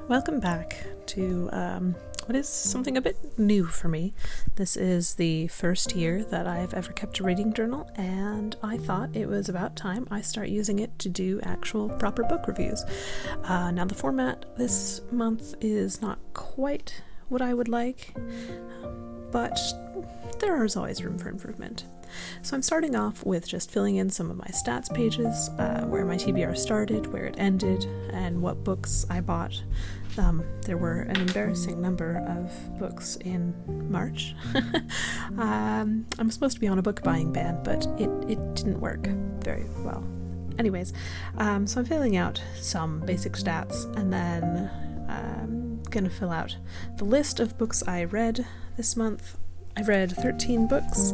Welcome back to what is something a bit new for me. This is the first year that I've ever kept a reading journal, and I thought it was about time I start using it to do actual proper book reviews. Now the format this month is not quite what I would like, but there is always room for improvement. So I'm starting off with just filling in some of my stats pages, where my TBR started, where it ended, and what books I bought. There were an embarrassing number of books in March. I'm supposed to be on a book buying ban, but it didn't work very well. Anyways, so I'm filling out some basic stats, and then I'm gonna fill out the list of books I read this month. I read 13 books,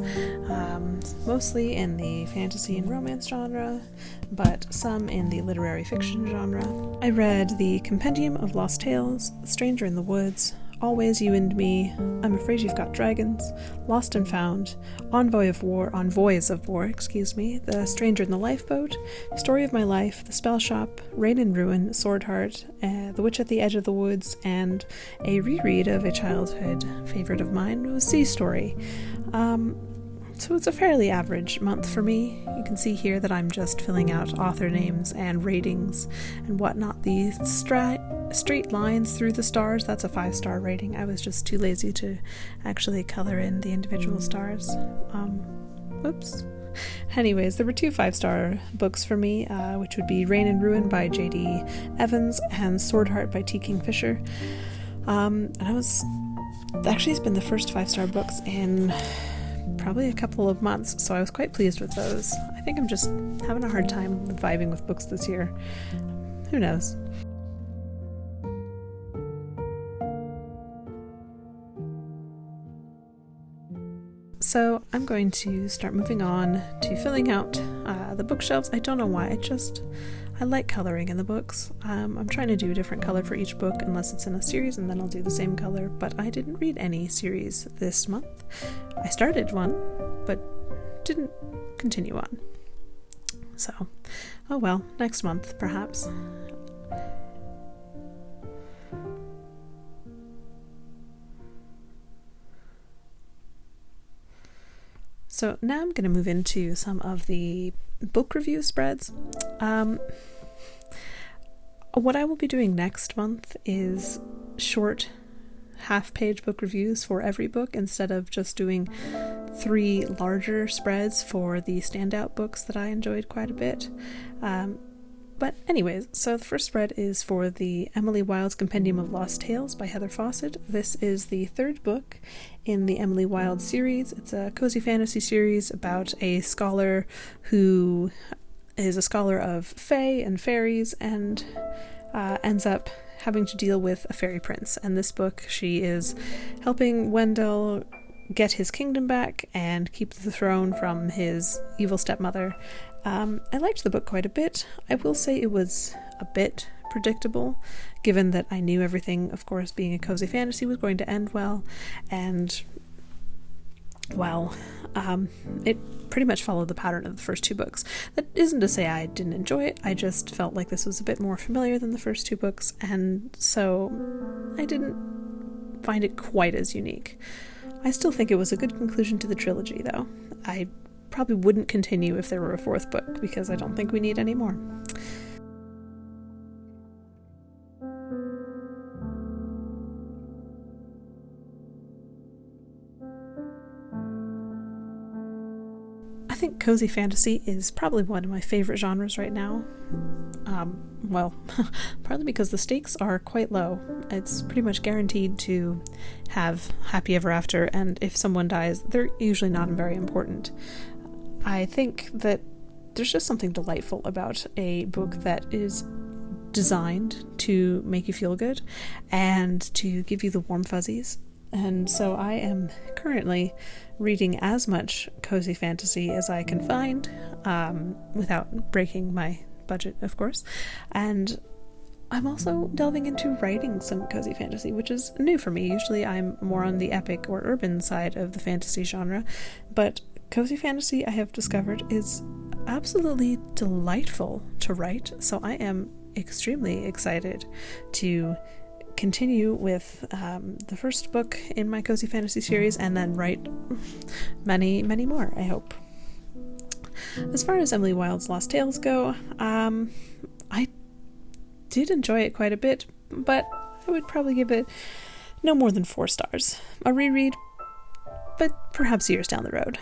mostly in the fantasy and romance genre, but some in the literary fiction genre. I read The Compendium of Lost Tales, Stranger in the Woods, Always You and Me, I'm Afraid You've Got Dragons, Lost and Found, Envoys of War, The Stranger in the Lifeboat, Story of My Life, The Spell Shop, Rain and Ruin, Swordheart, The Witch at the Edge of the Woods, and a reread of a childhood favorite of mine was Sea Story. So it's a fairly average month for me. You can see here that I'm just filling out author names and ratings and whatnot. The straight lines through the stars, that's a 5-star rating. I was just too lazy to actually color in the individual stars. Whoops. Anyways, there were 2 5-star books for me, which would be Rain and Ruin by J.D. Evans and Swordheart by T. Kingfisher. And it's been the first 5-star books in probably a couple of months, so I was quite pleased with those. I think I'm just having a hard time vibing with books this year. Who knows? So I'm going to start moving on to filling out the bookshelves. I don't know why, I like coloring in the books. I'm trying to do a different color for each book unless it's in a series, and then I'll do the same color, but I didn't read any series this month. I started one, but didn't continue on. So, oh well, next month, perhaps. So now I'm going to move into some of the book review spreads. What I will be doing next month is short half-page book reviews for every book instead of just doing 3 larger spreads for the standout books that I enjoyed quite a bit. But anyways, so the first spread is for the Emily Wilde's Compendium of Lost Tales by Heather Fawcett. This is the 3rd book in the Emily Wilde series. It's a cozy fantasy series about a scholar who is a scholar of fae and fairies and ends up having to deal with a fairy prince. And this book, she is helping Wendell get his kingdom back and keep the throne from his evil stepmother. I liked the book quite a bit. I will say it was a bit predictable, given that I knew everything, of course, being a cozy fantasy, was going to end well, and well, it pretty much followed the pattern of the first 2 books. That isn't to say I didn't enjoy it, I just felt like this was a bit more familiar than the first 2 books, and so I didn't find it quite as unique. I still think it was a good conclusion to the trilogy, though. I probably wouldn't continue if there were a 4th book, because I don't think we need any more. I think cozy fantasy is probably one of my favorite genres right now. Well, partly because the stakes are quite low. It's pretty much guaranteed to have happy ever after, and if someone dies, they're usually not very important. I think that there's just something delightful about a book that is designed to make you feel good and to give you the warm fuzzies. And so I am currently reading as much cozy fantasy as I can find, without breaking my budget, of course. And I'm also delving into writing some cozy fantasy, which is new for me. Usually I'm more on the epic or urban side of the fantasy genre, but cozy fantasy, I have discovered, is absolutely delightful to write, so I am extremely excited to continue with the first book in my Cozy Fantasy series and then write many, many more, I hope. As far as Emily Wilde's Lost Tales go, I did enjoy it quite a bit, but I would probably give it no more than 4 stars. A reread, but perhaps years down the road.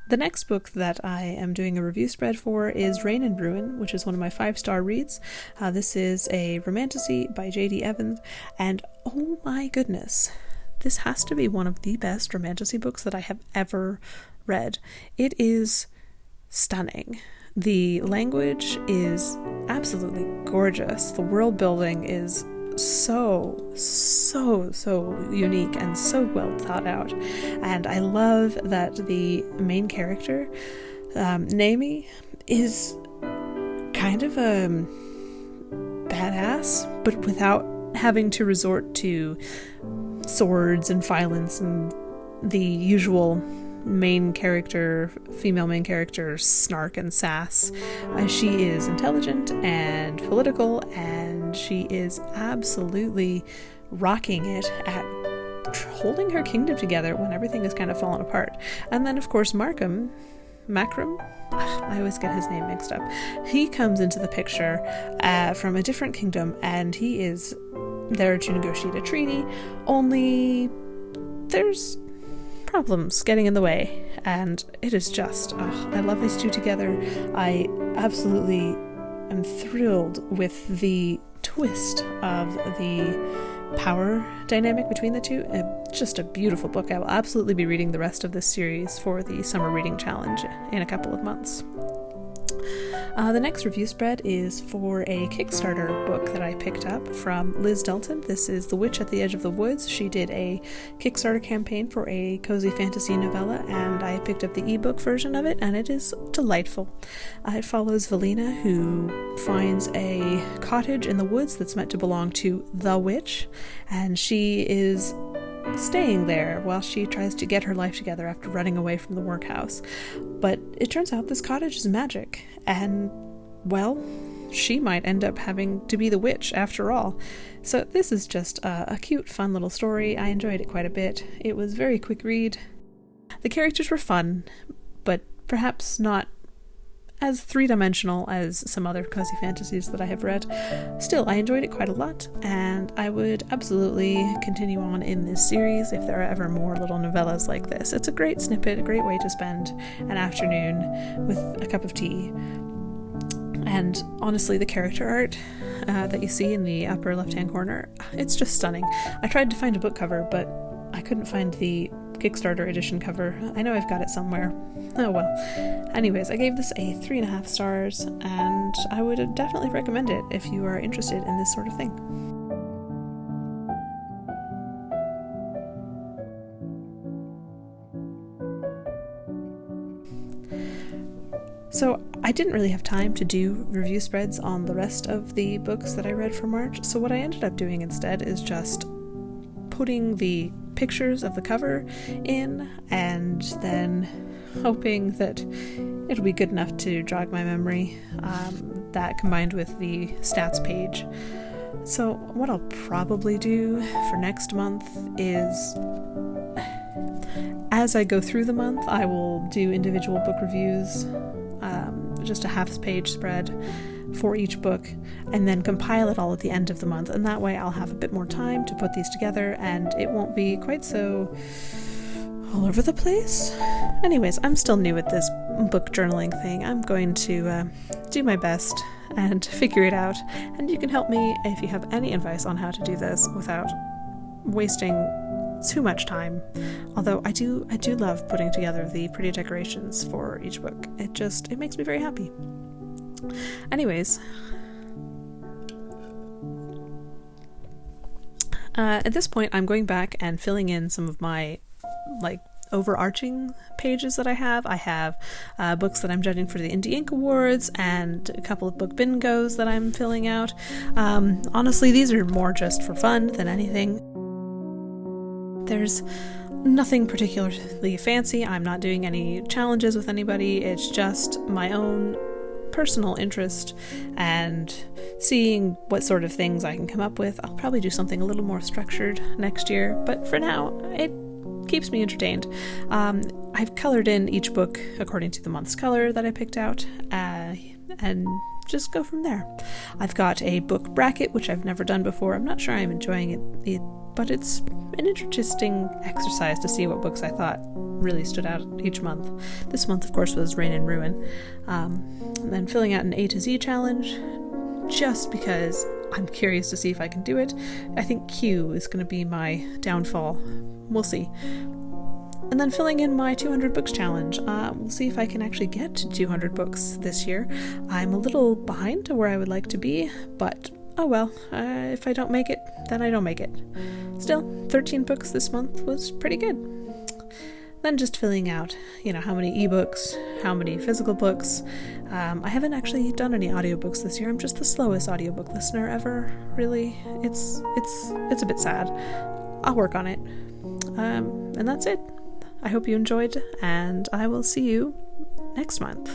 The next book that I am doing a review spread for is Rain and Ruin, which is one of my 5-star reads. This is a romantasy by J.D. Evans, and oh my goodness, this has to be one of the best romantasy books that I have ever read. It is stunning. The language is absolutely gorgeous. The world building is so unique and so well thought out. And I love that the main character, Naomi, is kind of a badass, but without having to resort to swords and violence and the usual female main character snark and sass. She is intelligent and political, and she is absolutely rocking it at holding her kingdom together when everything is kind of falling apart. And then, of course, Macram, I always get his name mixed up. He comes into the picture from a different kingdom, and he is there to negotiate a treaty, only there's problems getting in the way, and it is just, I love these two together. I absolutely am thrilled with the twist of the power dynamic between the two. Just a beautiful book. I will absolutely be reading the rest of this series for the summer reading challenge in a couple of months. The next review spread is for a Kickstarter book that I picked up from Liz Dalton. This is The Witch at the Edge of the Woods. She did a Kickstarter campaign for a cozy fantasy novella, and I picked up the ebook version of it, and it is delightful. It follows Valina, who finds a cottage in the woods that's meant to belong to the witch, and she is staying there while she tries to get her life together after running away from the workhouse. But it turns out this cottage is magic, and, well, she might end up having to be the witch after all. So this is just a cute, fun little story. I enjoyed it quite a bit. It was a very quick read. The characters were fun, but perhaps not as three-dimensional as some other cozy fantasies that I have read. Still, I enjoyed it quite a lot, and I would absolutely continue on in this series if there are ever more little novellas like this. It's a great snippet, a great way to spend an afternoon with a cup of tea. And honestly, the character art that you see in the upper left-hand corner, it's just stunning. I tried to find a book cover, but I couldn't find the Kickstarter edition cover. I know I've got it somewhere. Oh well. Anyways, I gave this a 3.5 stars, and I would definitely recommend it if you are interested in this sort of thing. So I didn't really have time to do review spreads on the rest of the books that I read for March, so what I ended up doing instead is just putting the pictures of the cover in, and then hoping that it'll be good enough to jog my memory, that combined with the stats page. So what I'll probably do for next month is, as I go through the month, I will do individual book reviews, just a half-page spread for each book, and then compile it all at the end of the month, and that way I'll have a bit more time to put these together, and it won't be quite so all over the place. Anyways, I'm still new at this book journaling thing. I'm going to do my best and figure it out, and you can help me if you have any advice on how to do this without wasting too much time. Although I do love putting together the pretty decorations for each book. It makes me very happy. Anyways, at this point I'm going back and filling in some of my overarching pages that I have. I have books that I'm judging for the Indie Ink Awards and a couple of book bingos that I'm filling out. Honestly, these are more just for fun than anything. There's nothing particularly fancy. I'm not doing any challenges with anybody. It's just my own personal interest and seeing what sort of things I can come up with. I'll probably do something a little more structured next year, but for now, it keeps me entertained. I've colored in each book according to the month's color that I picked out, and just go from there. I've got a book bracket, which I've never done before. I'm not sure I'm enjoying it, but it's an interesting exercise to see what books I thought really stood out each month. This month, of course, was Rain and Ruin. And then filling out an A to Z challenge, just because I'm curious to see if I can do it. I think Q is going to be my downfall. We'll see. And then filling in my 200 books challenge. We'll see if I can actually get to 200 books this year. I'm a little behind to where I would like to be, but oh well, if I don't make it, then I don't make it. Still, 13 books this month was pretty good. Then just filling out, how many ebooks, how many physical books. I haven't actually done any audiobooks this year. I'm just the slowest audiobook listener ever, really. It's a bit sad. I'll work on it. And that's it. I hope you enjoyed, and I will see you next month.